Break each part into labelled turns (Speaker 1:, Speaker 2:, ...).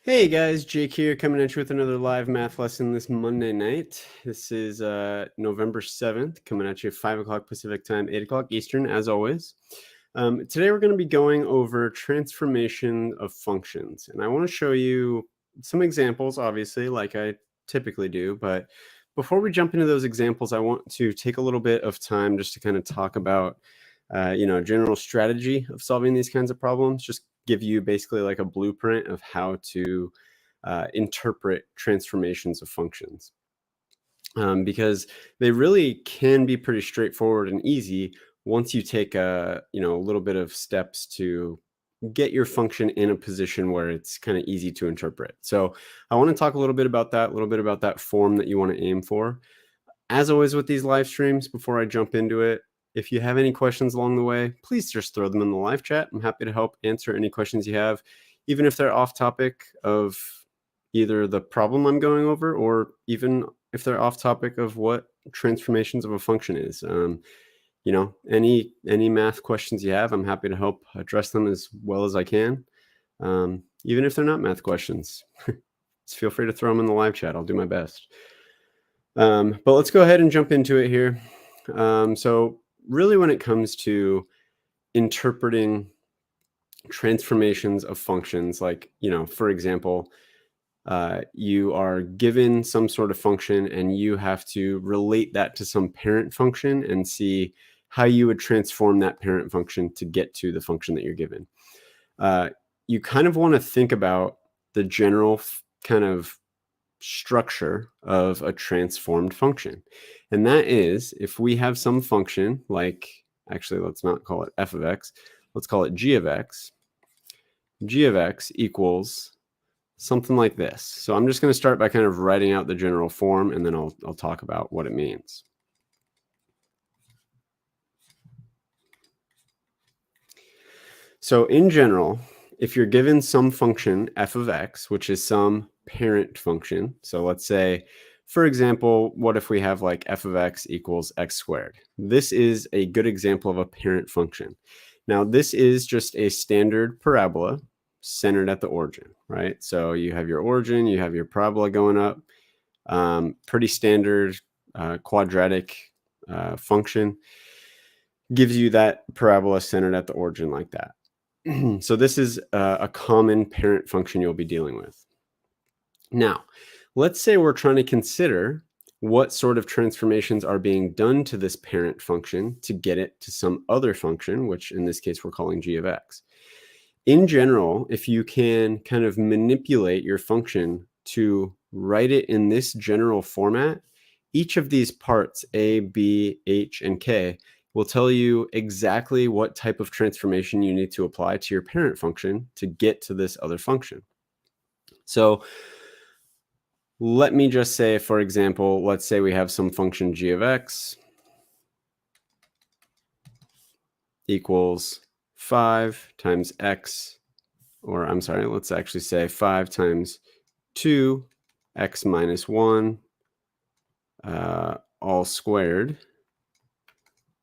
Speaker 1: Hey guys, Jake here coming at you with another live math lesson this Monday night. This is November 7th, coming at you at 5 o'clock Pacific time, 8 o'clock Eastern, as always. Today we're going to be going over transformation of functions, and I want to show you some examples, obviously, like I typically do, but before we jump into those examples, I want to take a little bit of time just to kind of talk about general strategy of solving these kinds of problems, just give you basically like a blueprint of how to interpret transformations of functions. Because they really can be pretty straightforward and easy once you take a little bit of steps to get your function in a position where it's kind of easy to interpret. So I want to talk a little bit about that form that you want to aim for. As always with these live streams, before I jump into it, if you have any questions along the way, please just throw them in the live chat. I'm happy to help answer any questions you have, even if they're off topic of either the problem I'm going over or even if they're off topic of what transformations of a function is. Any math questions you have, I'm happy to help address them as well as I can. Even if they're not math questions, just feel free to throw them in the live chat. I'll do my best. But let's go ahead and jump into it here. So really when it comes to interpreting transformations of functions, like, for example, you are given some sort of function and you have to relate that to some parent function and see how you would transform that parent function to get to the function that you're given. You kind of want to think about the general kind of structure of a transformed function. And that is, if we have some function like, actually, let's not call it f of x, let's call it g of x. G of x equals something like this. So I'm just going to start by kind of writing out the general form, and then I'll talk about what it means. So in general, if you're given some function f of x, which is some parent function, so let's say, for example, what if we have like f of x equals x squared? This is a good example of a parent function. Now, this is just a standard parabola centered at the origin, right? So you have your origin, you have your parabola going up, pretty standard quadratic function, gives you that parabola centered at the origin like that. So this is a common parent function you'll be dealing with. Now, let's say we're trying to consider what sort of transformations are being done to this parent function to get it to some other function, which in this case we're calling g of x. In general, if you can kind of manipulate your function to write it in this general format, each of these parts, a, b, h, and k, will tell you exactly what type of transformation you need to apply to your parent function to get to this other function. So let me just say, for example, let's say we have some function g of x equals 5 times x, or I'm sorry, let's actually say 5 times 2x minus 1 all squared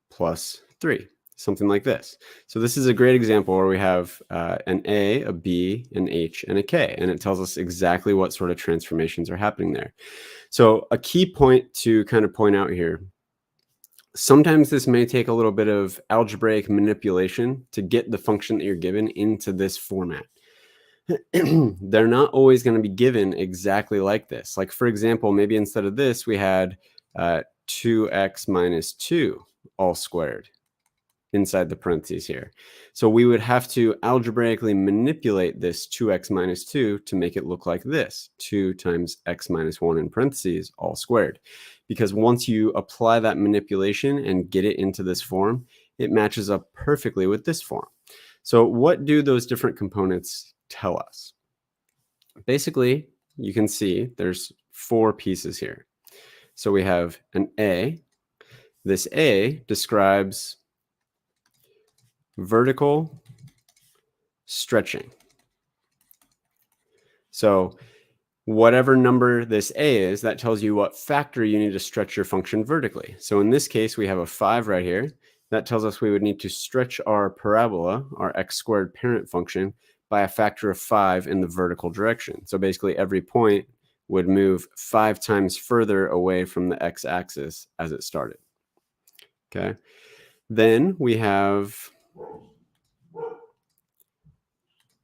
Speaker 1: plus 3, something like this. So this is a great example where we have an a, a b, an h, and a k, and it tells us exactly what sort of transformations are happening there. So a key point to kind of point out here, sometimes this may take a little bit of algebraic manipulation to get the function that you're given into this format. They're not always going to be given exactly like this. Like, for example, maybe instead of this, we had 2x minus 2 all squared inside the parentheses here. So we would have to algebraically manipulate this 2x minus 2 to make it look like this, 2 times x minus 1 in parentheses all squared. Because once you apply that manipulation and get it into this form, it matches up perfectly with this form. So what do those different components tell us? Basically, you can see there's 4 pieces here. So we have an A. This A describes vertical stretching. So whatever number this A is, that tells you what factor you need to stretch your function vertically. So in this case, we have a 5 right here. That tells us we would need to stretch our parabola, our x squared parent function, by a factor of 5 in the vertical direction. So basically every point would move 5 times further away from the x-axis as it started. Okay. Then we have,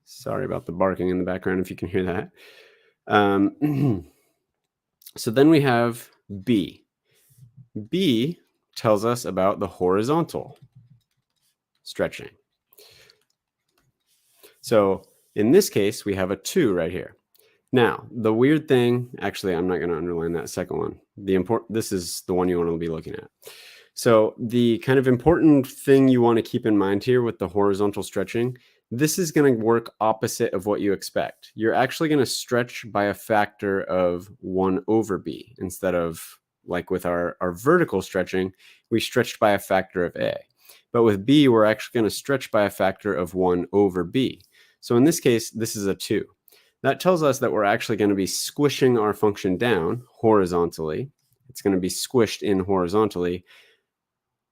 Speaker 1: sorry about the barking in the background if you can hear that. So then we have B. B tells us about the horizontal stretching. So in this case, we have a 2 right here. Now, the weird thing, actually, I'm not going to underline that second one. This is the one you want to be looking at. So the kind of important thing you want to keep in mind here with the horizontal stretching, this is going to work opposite of what you expect. You're actually going to stretch by a factor of 1 over B instead of, like with our vertical stretching, we stretched by a factor of A. But with B, we're actually going to stretch by a factor of 1 over B. So in this case, this is a 2. That tells us that we're actually going to be squishing our function down horizontally. It's going to be squished in horizontally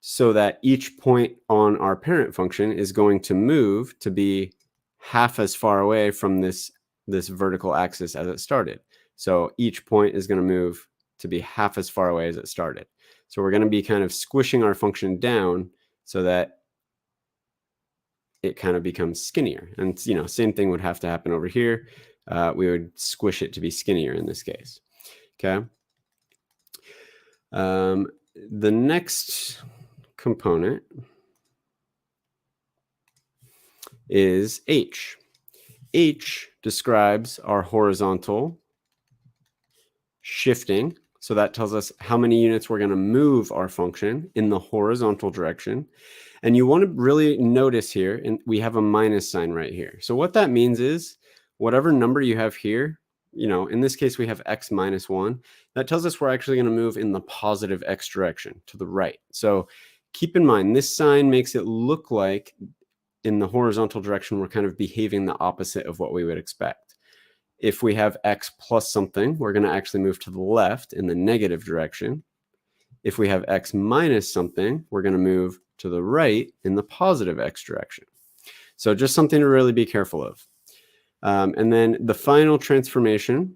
Speaker 1: so that each point on our parent function is going to move to be half as far away from this vertical axis as it started. So each point is going to move to be half as far away as it started. So we're going to be kind of squishing our function down so that it kind of becomes skinnier. And same thing would have to happen over here. We would squish it to be skinnier in this case. Okay. The next component is H. H describes our horizontal shifting. So that tells us how many units we're going to move our function in the horizontal direction. And you want to really notice here, and we have a minus sign right here. So what that means is whatever number you have here, in this case, we have x minus 1. That tells us we're actually going to move in the positive x direction to the right. So keep in mind, this sign makes it look like in the horizontal direction, we're kind of behaving the opposite of what we would expect. If we have x plus something, we're going to actually move to the left in the negative direction. If we have x minus something, we're going to move to the right in the positive x direction. So just something to really be careful of. And then the final transformation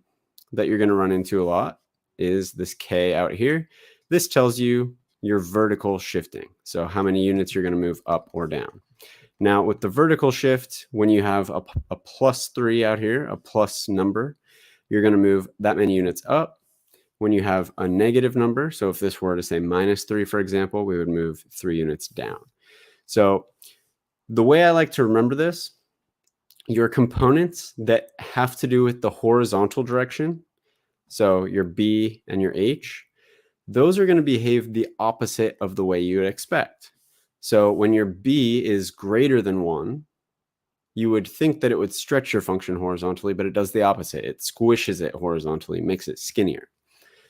Speaker 1: that you're going to run into a lot is this k out here. This tells you your vertical shifting. So how many units you're going to move up or down. Now with the vertical shift, when you have a +3 out here, a plus number, you're going to move that many units up. When you have a negative number, so if this were to say -3, for example, we would move 3 units down. So the way I like to remember this, your components that have to do with the horizontal direction, so your B and your H, those are going to behave the opposite of the way you would expect. So when your B is greater than 1, you would think that it would stretch your function horizontally, but it does the opposite. It squishes it horizontally, makes it skinnier.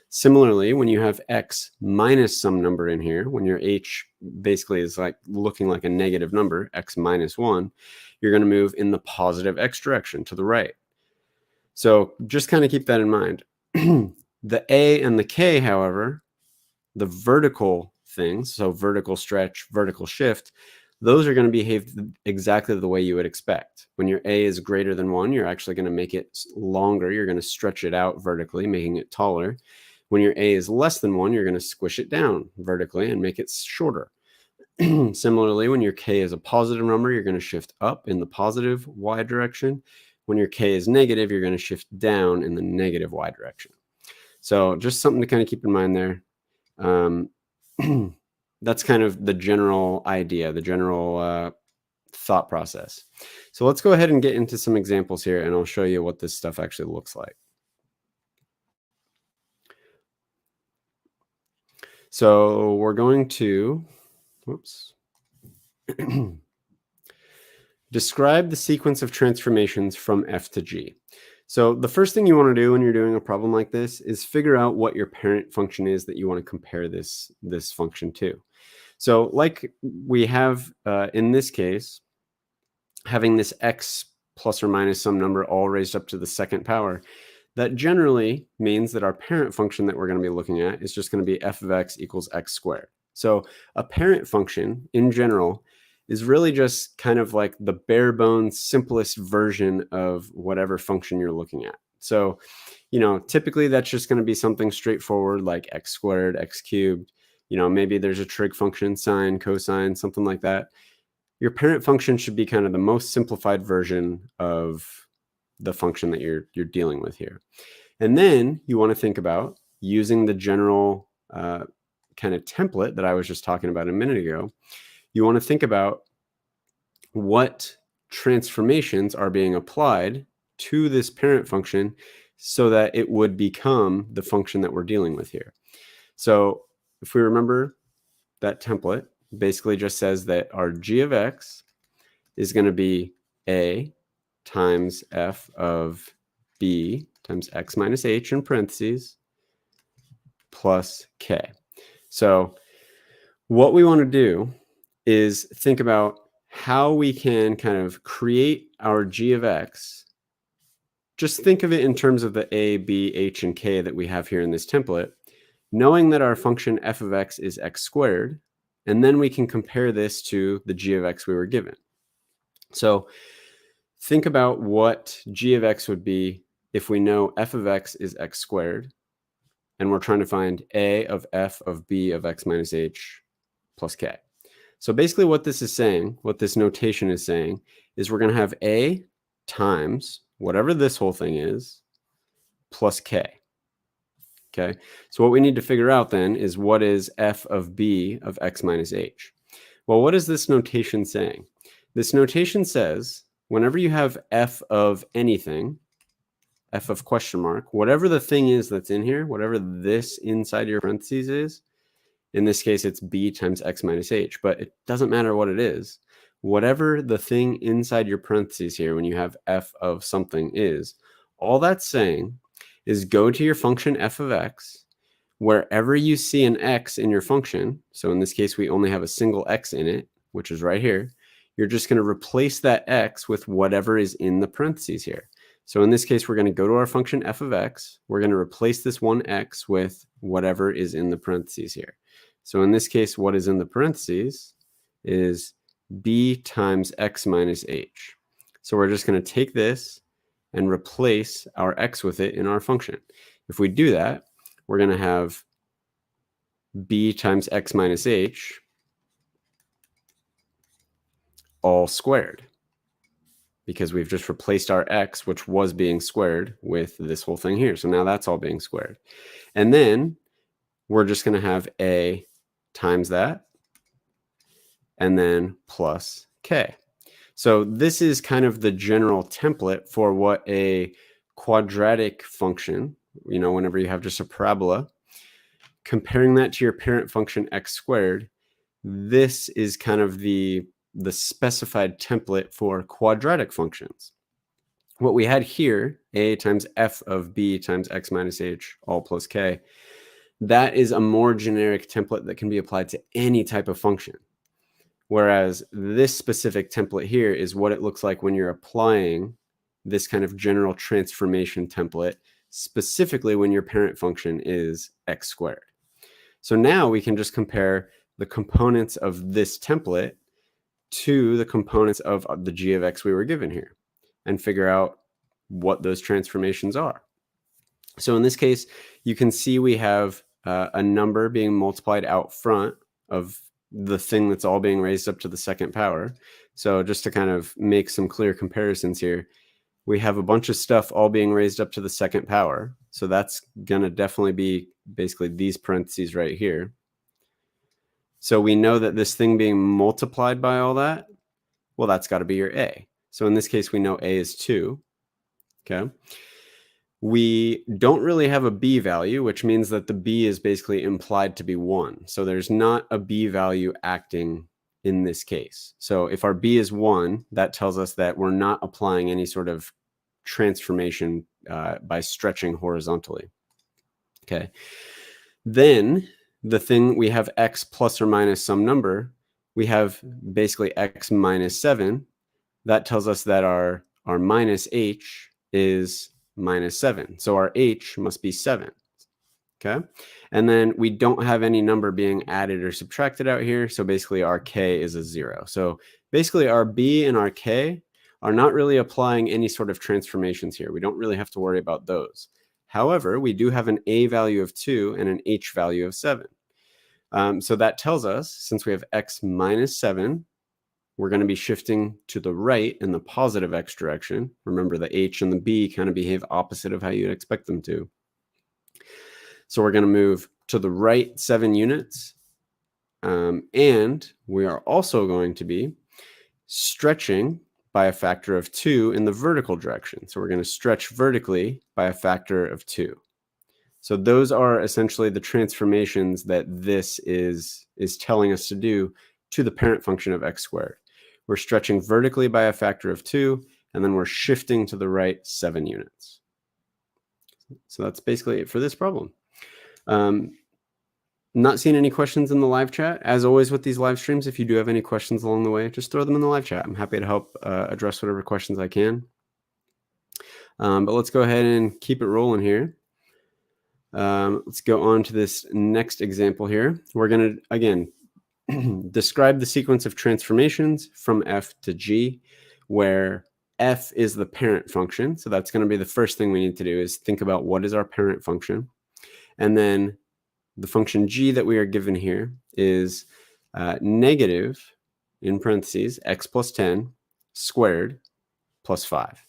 Speaker 1: Similarly, when you have x minus some number in here, when your h basically is like looking like a negative number, x minus 1, you're going to move in the positive x direction to the right. So just kind of keep that in mind. The A and the K, however, the vertical things, so vertical stretch, vertical shift, those are going to behave exactly the way you would expect. When your A is greater than 1, you're actually going to make it longer. You're going to stretch it out vertically, making it taller. When your A is less than 1, you're going to squish it down vertically and make it shorter. Similarly, when your K is a positive number, you're going to shift up in the positive Y direction. When your K is negative, you're going to shift down in the negative Y direction. So just something to kind of keep in mind there. That's kind of the general idea, the general thought process. So let's go ahead and get into some examples here, and I'll show you what this stuff actually looks like. So we're going to, describe the sequence of transformations from F to G. So the first thing you want to do when you're doing a problem like this is figure out what your parent function is that you want to compare this function to. So like we have in this case, having this x plus or minus some number all raised up to the second power, that generally means that our parent function that we're going to be looking at is just going to be f of x equals x squared. So a parent function in general is really just kind of like the bare bones, simplest version of whatever function you're looking at. So, typically that's just going to be something straightforward like x squared, x cubed. Maybe there's a trig function, sine, cosine, something like that. Your parent function should be kind of the most simplified version of the function that you're dealing with here. And then you want to think about using the general kind of template that I was just talking about a minute ago. You want to think about what transformations are being applied to this parent function so that it would become the function that we're dealing with here. So if we remember, that template basically just says that our g of x is going to be a times f of b times x minus h in parentheses plus k. So what we want to do is think about how we can kind of create our g of x. Just think of it in terms of the a, b, h, and k that we have here in this template, knowing that our function f of x is x squared, and then we can compare this to the g of x we were given. So think about what g of x would be if we know f of x is x squared, and we're trying to find a of f of b of x minus h plus k. So basically what this is saying, what this notation is saying, is we're going to have a times whatever this whole thing is plus k. Okay, so what we need to figure out then is what is f of b of x minus h. Well, what is this notation saying? This notation says whenever you have f of anything, f of question mark, whatever the thing is that's in here, whatever this inside your parentheses is, in this case, it's b times x minus h, but it doesn't matter what it is. Whatever the thing inside your parentheses here, when you have f of something is, all that's saying is go to your function f of x, wherever you see an x in your function, so in this case, we only have a single x in it, which is right here, you're just going to replace that x with whatever is in the parentheses here. So in this case, we're going to go to our function f of x. We're going to replace this one x with whatever is in the parentheses here. So in this case, what is in the parentheses is b times x minus h. So we're just going to take this and replace our x with it in our function. If we do that, we're going to have b times x minus h all squared, because we've just replaced our x, which was being squared, with this whole thing here. So now that's all being squared. And then we're just going to have a times that, and then plus k. So this is kind of the general template for what a quadratic function, whenever you have just a parabola, comparing that to your parent function x squared, this is kind of the specified template for quadratic functions. What we had here, a times f of b times x minus h all plus k, that is a more generic template that can be applied to any type of function. Whereas this specific template here is what it looks like when you're applying this kind of general transformation template, specifically when your parent function is x squared. So now we can just compare the components of this template to the components of the g of x we were given here and figure out what those transformations are. So in this case, you can see we have a number being multiplied out front of the thing that's all being raised up to the second power. So just to kind of make some clear comparisons here, we have a bunch of stuff all being raised up to the second power. So that's going to definitely be basically these parentheses right here. So we know that this thing being multiplied by all that, well, that's got to be your a. So in this case, we know a is 2. Okay. We don't really have a b value, which means that the b is basically implied to be 1. So there's not a b value acting in this case. So if our b is 1, that tells us that we're not applying any sort of transformation by stretching horizontally. Okay. Then the thing, we have x plus or minus some number. We have basically x minus 7. That tells us that our minus h is minus 7. So our h must be 7. Okay. And then we don't have any number being added or subtracted out here. So basically our k is a 0. So basically our b and our k are not really applying any sort of transformations here. We don't really have to worry about those. However, we do have an a value of 2 and an h value of 7. So that tells us, since we have x minus 7, we're going to be shifting to the right in the positive x direction. Remember, the h and the b kind of behave opposite of how you'd expect them to. So we're going to move to the right 7 units. And we are also going to be stretching by a factor of 2 in the vertical direction. So we're going to stretch vertically by a factor of 2. So those are essentially the transformations that this is telling us to do to the parent function of x squared. We're stretching vertically by a factor of 2, and then we're shifting to the right 7 units. So that's basically it for this problem. Not seeing any questions in the live chat. As always with these live streams, if you do have any questions along the way, just throw them in the live chat. I'm happy to help address whatever questions I can. But let's go ahead and keep it rolling here. Let's go on to this next example here. We're going to, again, describe the sequence of transformations from f to g, where f is the parent function. So that's going to be the first thing we need to do, is think about what is our parent function. And then the function g that we are given here is negative, in parentheses, x plus 10 squared plus 5.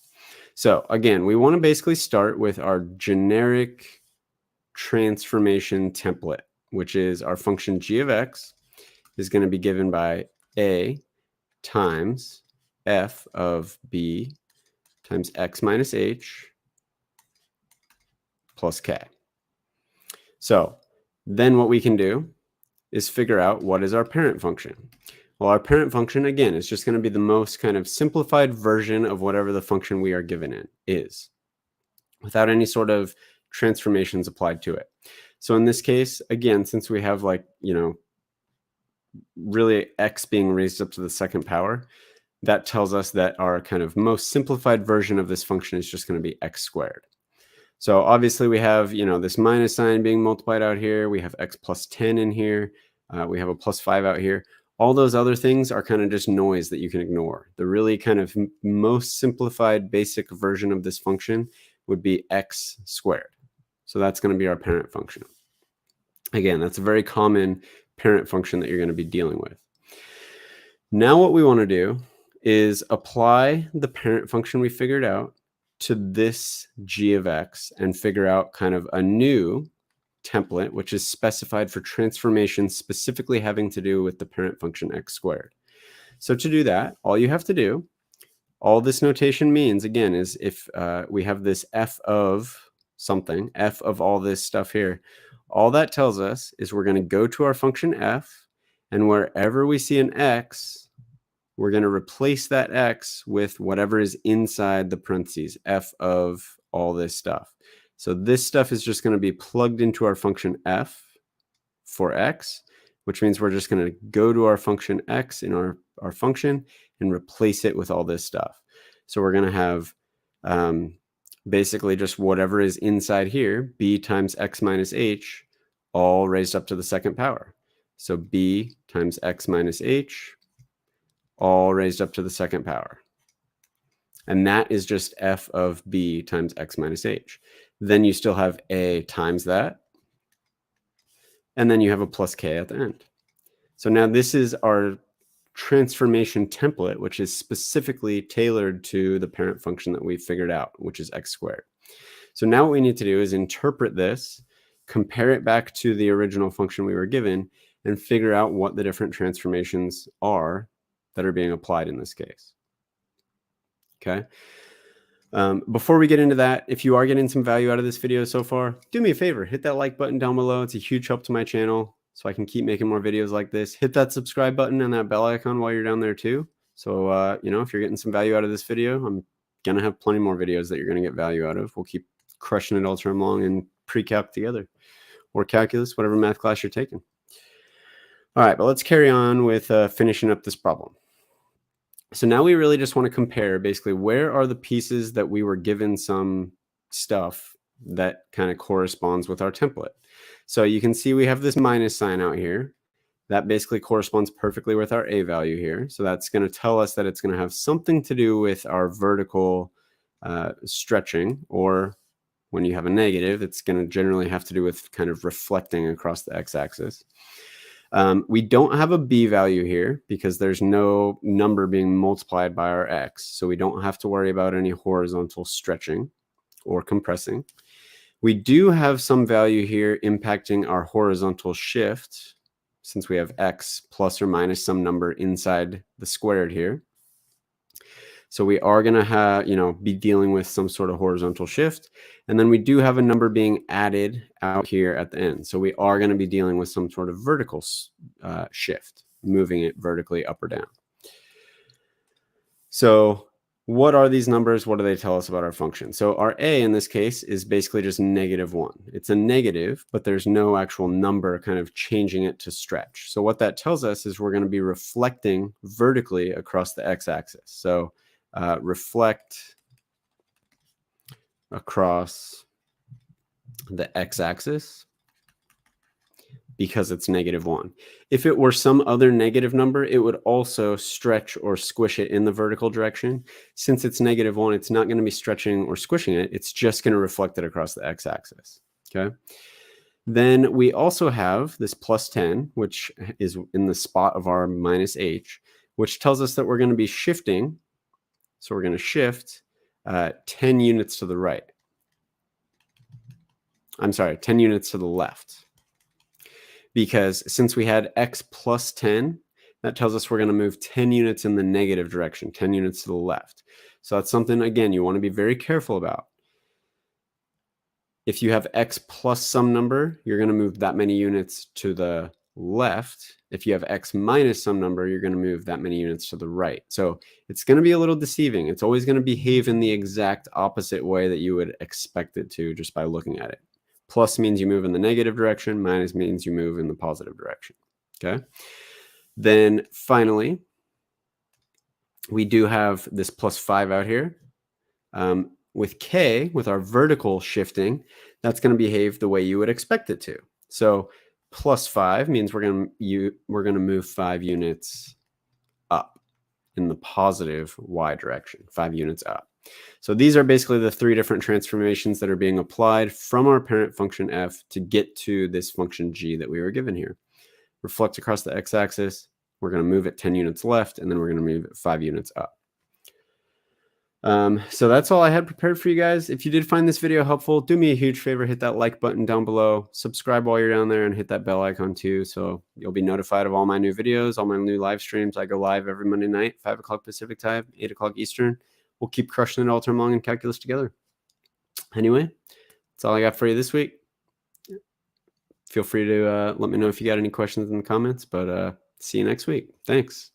Speaker 1: So again, we want to basically start with our generic transformation template, which is our function g of x is going to be given by a times f of b times x minus h plus k. So then what we can do is figure out what is our parent function. Well, our parent function, again, is just going to be the most kind of simplified version of whatever the function we are given in is, without any sort of transformations applied to it. So in this case, again, since we have, like, you know, really x being raised up to the second power, that tells us that our kind of most simplified version of this function is just going to be x squared. So obviously we have, you know, this minus sign being multiplied out here. We have x plus 10 in here. We have a plus 5 out here. All those other things are kind of just noise that you can ignore. The really kind of most simplified basic version of this function would be x squared. So that's going to be our parent function. Again, that's a very common parent function that you're going to be dealing with. Now what we want to do is apply the parent function we figured out to this g of x and figure out kind of a new template, which is specified for transformations specifically having to do with the parent function x squared. So to do that, all you have to do, all this notation means, again, is if we have this f of something, f of all this stuff here, all that tells us is we're going to go to our function f, and wherever we see an x, we're going to replace that x with whatever is inside the parentheses, f of all this stuff. So this stuff is just going to be plugged into our function f for x, which means we're just going to go to our function x in our function and replace it with all this stuff. So we're going to have basically just whatever is inside here, b times x minus h, all raised up to the second power. So b times x minus h, all raised up to the second power. And that is just f of b times x minus h. Then you still have a times that, and then you have a plus k at the end. So now this is our transformation template, which is specifically tailored to the parent function that we figured out, which is x squared. So now what we need to do is interpret this, compare it back to the original function we were given, and figure out what the different transformations are that are being applied in this case. Okay. Before we get into that, if you are getting some value out of this video so far, do me a favor, hit that like button down below. It's a huge help to my channel, so I can keep making more videos like this. Hit that subscribe button and that bell icon while you're down there too. So, you know, if you're getting some value out of this video, I'm going to have plenty more videos that you're going to get value out of. We'll keep crushing it all term long and pre-calc together, or calculus, whatever math class you're taking. All right, but let's carry on with finishing up this problem. So now we really just want to compare basically where are the pieces that we were given some stuff that kind of corresponds with our template. So you can see we have this minus sign out here. That basically corresponds perfectly with our a value here. So that's going to tell us that it's going to have something to do with our vertical stretching, or when you have a negative, it's going to generally have to do with kind of reflecting across the x-axis. We don't have a b value here because there's no number being multiplied by our x, so we don't have to worry about any horizontal stretching or compressing. We do have some value here impacting our horizontal shift, since we have x plus or minus some number inside the squared here. So we are going to be dealing with some sort of horizontal shift. And then we do have a number being added out here at the end. So we are going to be dealing with some sort of vertical shift, moving it vertically up or down. So what are these numbers? What do they tell us about our function? So our a in this case is basically just -1. It's a negative, but there's no actual number kind of changing it to stretch. So what that tells us is we're going to be reflecting vertically across the x-axis. So reflect across the x-axis because it's -1. If it were some other negative number, it would also stretch or squish it in the vertical direction. Since it's -1, it's not going to be stretching or squishing it. It's just going to reflect it across the x-axis. Okay. Then we also have this +10, which is in the spot of our -h, which tells us that we're going to be shifting. So we're going to shift 10 units to the right. I'm sorry, 10 units to the left. Because since we had x plus 10, that tells us we're going to move 10 units in the negative direction, 10 units to the left. So that's something, again, you want to be very careful about. If you have x plus some number, you're going to move that many units to the left. If you have x minus some number, you're going to move that many units to the right. So it's going to be a little deceiving. It's always going to behave in the exact opposite way that you would expect it to just by looking at it. Plus means you move in the negative direction. Minus means you move in the positive direction. Okay. Then finally, we do have this +5 out here. With k, with our vertical shifting, that's going to behave the way you would expect it to. So +5 means we're going to move 5 units up in the positive y direction, 5 units up. So these are basically the 3 different transformations that are being applied from our parent function f to get to this function g that we were given here. Reflect across the x-axis, we're going to move it 10 units left, and then we're going to move it 5 units up. So that's all I had prepared for you guys. If you did find this video helpful, do me a huge favor, hit that like button down below, subscribe while you're down there, and hit that bell icon too, so you'll be notified of all my new videos, all my new live streams. I go live every Monday night, 5 o'clock Pacific time, 8 o'clock Eastern. We'll keep crushing it all term long in calculus together. Anyway, that's all I got for you this week. Feel free to let me know if you got any questions in the comments, but see you next week. Thanks.